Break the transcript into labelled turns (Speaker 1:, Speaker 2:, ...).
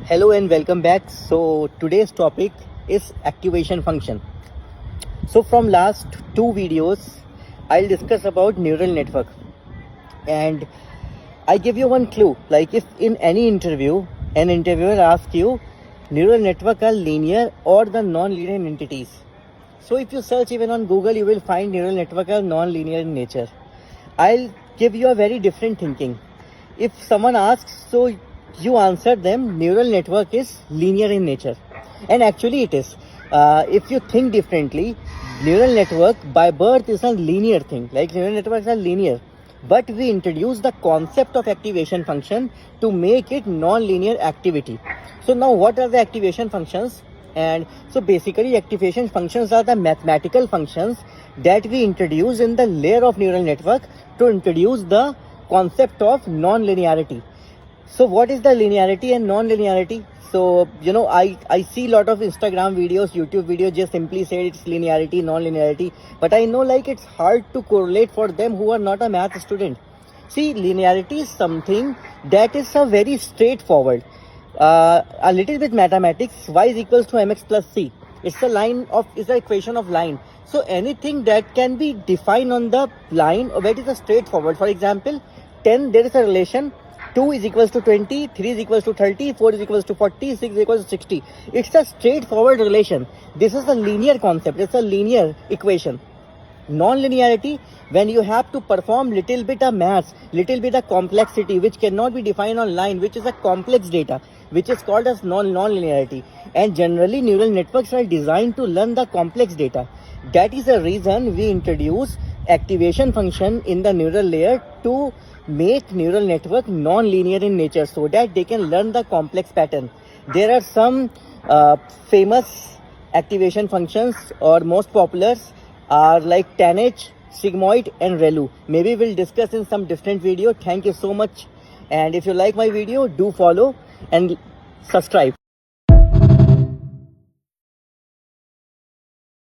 Speaker 1: Hello and welcome back. So today's topic is activation function. So from last two videos, I'll discuss about neural network, and I give you one clue. Like if in any interview, an interviewer asks you, neural network are linear or the non-linear entities. So if you search even on Google, you will find neural network are non-linear in nature. I'll give you a very different thinking. If someone asks, so you answer them, neural network is linear in nature. And actually it is. If you think differently, neural network by birth is a linear thing. Like neural networks are linear. But we introduce the concept of activation function to make it non-linear activity. So now what are the activation functions? And so basically activation functions are the mathematical functions that we introduce in the layer of neural network to introduce the concept of non-linearity. So what is the linearity and non-linearity? So, I see a lot of Instagram videos, YouTube videos just simply say it's linearity, non-linearity. But I know like it's hard to correlate for them who are not a math student. See, linearity is something that is a very straightforward. A little bit mathematics, y is equals to mx plus c. It's the equation of line. So anything that can be defined on the line, or that is a straightforward. For example, 10, there is a relation. 2 is equals to 20, 3 is equals to 30, 4 is equals to 40, 6 is equals to 60. It's a straightforward relation. This is a linear concept. It's a linear equation. Non-linearity, when you have to perform little bit of maths, little bit of complexity, which cannot be defined on line, which is a complex data, which is called as non-linearity. And generally, neural networks are designed to learn the complex data. That is the reason we introduce activation function in the neural layer to make neural network non-linear in nature so that they can learn the complex pattern. There are some famous activation functions, or most popular are like tanh, sigmoid and ReLU. Maybe we'll discuss in some different video. Thank you so much. And if you like my video, do follow and subscribe.